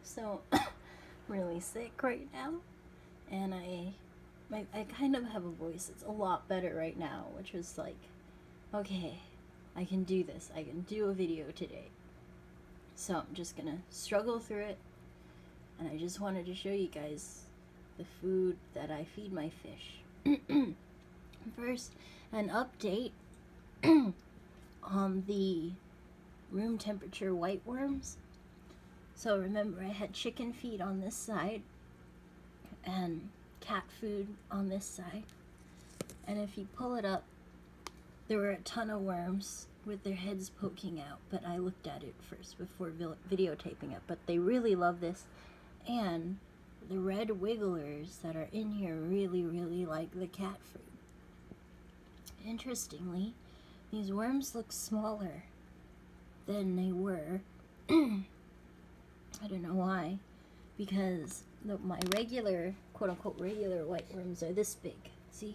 So I'm really sick right now, and I kind of have a voice. It's a lot better right now, which was like, okay, I can do this. I can do a video today. So I'm just gonna struggle through it, and I just wanted to show you guys the food that I feed my fish. First, an update on the room temperature white worms. So remember, I had chicken feed on this side and cat food on this side. And if you pull it up, there were a ton of worms with their heads poking out, but I looked at it first before videotaping it. But they really love this, and the red wigglers that are in here really like the cat food. Interestingly, these worms look smaller than they were. I don't know why, because my regular, quote-unquote regular white worms are this big. See?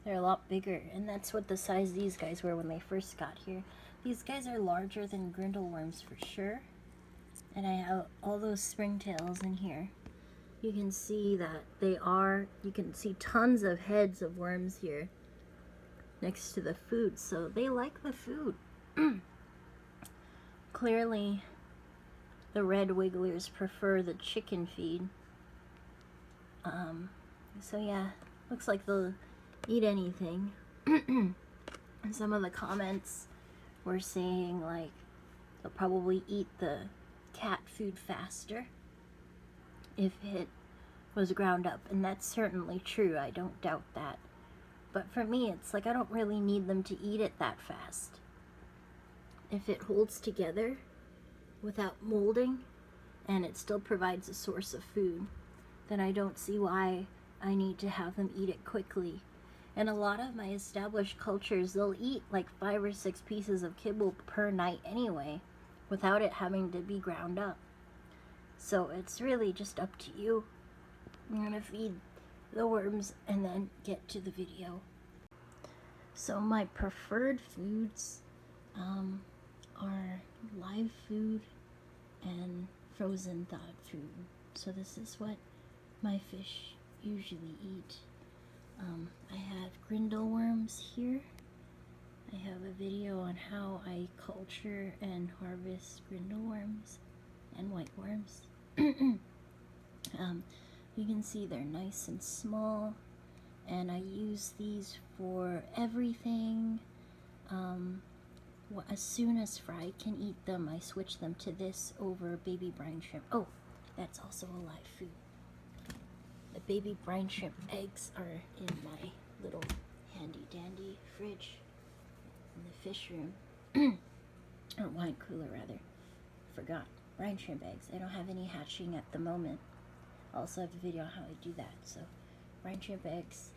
They're a lot bigger, and that's what the size these guys were when they first got here. These guys are larger than grindle worms for sure, and I have all those springtails in here. You can see that you can see tons of heads of worms here next to the food, so they like the food. Clearly, the red wigglers prefer the chicken feed. So yeah, looks like they'll eat anything. And some of the comments were saying like they'll probably eat the cat food faster if it was ground up, and that's certainly true. I don't doubt that. But for me, it's like I don't really need them to eat it that fast. If it holds together without molding and it still provides a source of food, then I don't see why I need to have them eat it quickly. And a lot of my established cultures, they'll eat like 5 or 6 pieces of kibble per night anyway, without it having to be ground up. So it's really just up to you. I'm gonna feed the worms and then get to the video. So my preferred foods are live food and frozen thawed food. So this is what my fish usually eat. I have grindle worms here. I have a video on how I culture and harvest grindle worms and white worms. You can see they're nice and small, and I use these for everything. As soon as Fry can eat them, I switch them to this over baby brine shrimp. Oh, that's also a live food. The baby brine shrimp eggs are in my little handy dandy fridge in the fish room. Or wine cooler rather. Forgot. Brine shrimp eggs. I don't have any hatching at the moment. I also have a video on how I do that. So brine shrimp eggs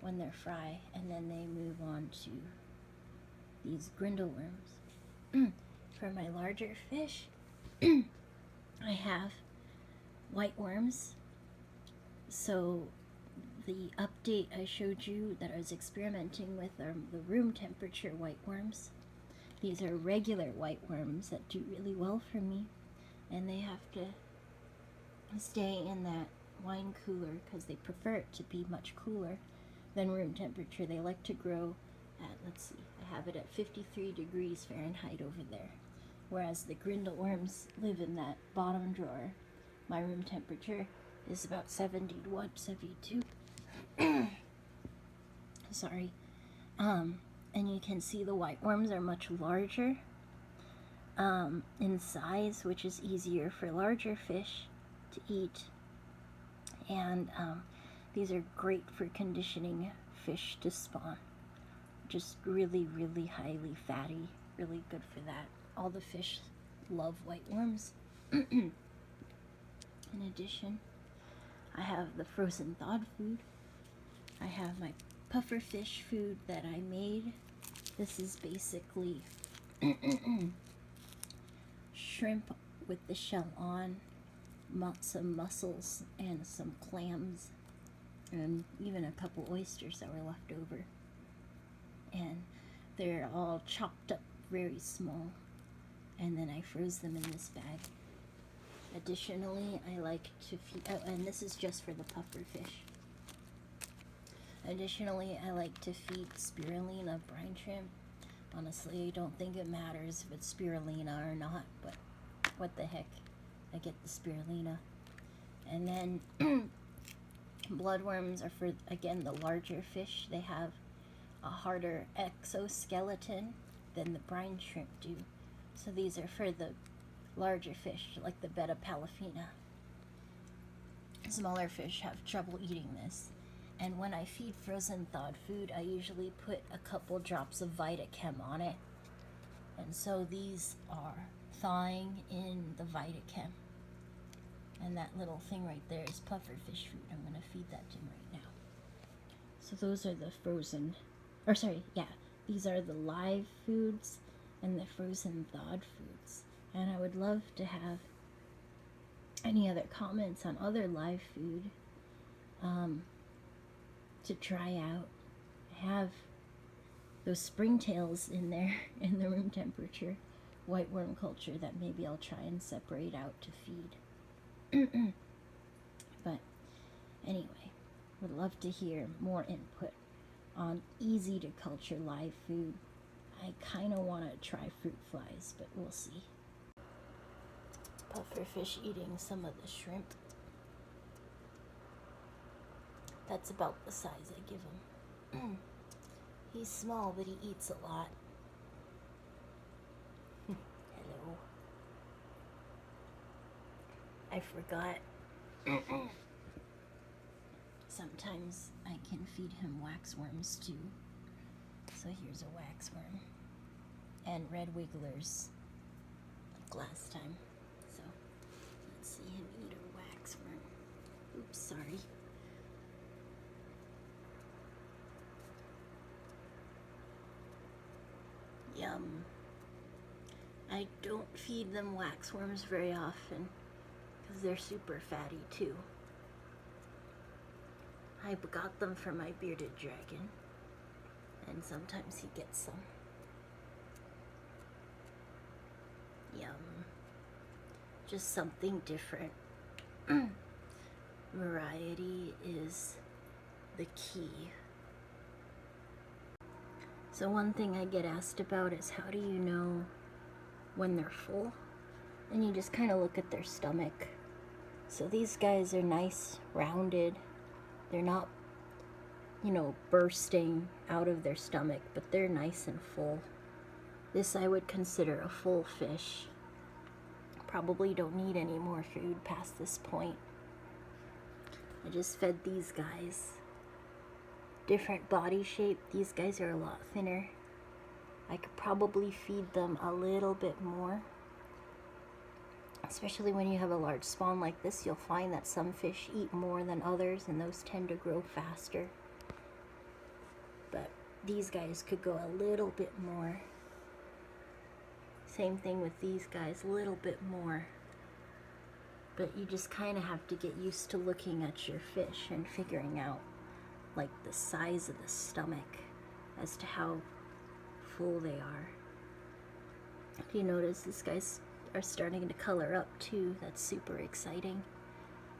when they're fry, and then they move on to these grindle worms. For my larger fish, I have white worms. So the update I showed you that I was experimenting with are the room temperature white worms. These are regular white worms that do really well for me, and they have to stay in that wine cooler because they prefer it to be much cooler than room temperature. They like to grow at, let's see, I have it at 53 degrees Fahrenheit over there, whereas the grindle worms live in that bottom drawer. My room temperature is about 71, 72. Sorry. And you can see the white worms are much larger in size, which is easier for larger fish to eat. And these are great for conditioning fish to spawn. Just really highly fatty, really good for that. All the fish love white worms. In addition, I have the frozen thawed food. I have my puffer fish food that I made. This is basically shrimp with the shell on, some mussels and some clams, and even a couple oysters that were left over. And they're all chopped up very small, and then I froze them in this bag. Additionally, I like to feed, oh, and this is just for the puffer fish. Additionally, I like to feed spirulina brine shrimp. Honestly, I don't think it matters if it's spirulina or not, but what the heck, I get the spirulina. And then bloodworms are for, again, the larger fish. They have a harder exoskeleton than the brine shrimp do. So these are for the larger fish, like the betta palafina. Smaller fish have trouble eating this. And when I feed frozen thawed food, I usually put a couple drops of Vitachem on it. And so these are thawing in the Vitachem. And that little thing right there is puffer fish food. I'm going to feed that to him right now. So those are the frozen, or sorry, yeah, these are the live foods and the frozen thawed foods. And I would love to have any other comments on other live food to try out. I have those springtails in there in the room temperature white worm culture that maybe I'll try and separate out to feed. But anyway, would love to hear more input on easy to culture live food. I kind of want to try fruit flies, but we'll see. Puffer fish eating some of the shrimp. That's about the size I give him. He's small, but he eats a lot. Hello. I forgot. Sometimes I can feed him waxworms too. So here's a waxworm. And red wigglers, like last time. So let's see him eat a waxworm. Oops, sorry. Yum. I don't feed them waxworms very often because they're super fatty too. I got them for my bearded dragon, and sometimes he gets some. Yum. Just something different. Variety is the key. So one thing I get asked about is, how do you know when they're full? And you just kind of look at their stomach. So these guys are nice, rounded. They're not, bursting out of their stomach, but they're nice and full. This I would consider a full fish. Probably don't need any more food past this point. I just fed these guys. Different body shape. These guys are a lot thinner. I could probably feed them a little bit more. Especially when you have a large spawn like this, you'll find that some fish eat more than others, and those tend to grow faster. But these guys could go a little bit more. Same thing with these guys, a little bit more. But you just kind of have to get used to looking at your fish and figuring out like the size of the stomach as to how full they are. If you notice, these guys are starting to color up too. That's super exciting.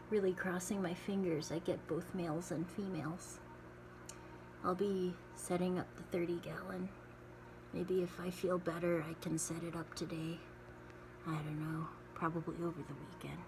Really crossing my fingers I get both males and females. I'll be setting up the 30-gallon. Maybe if I feel better, I can set it up today. I don't know, probably over the weekend.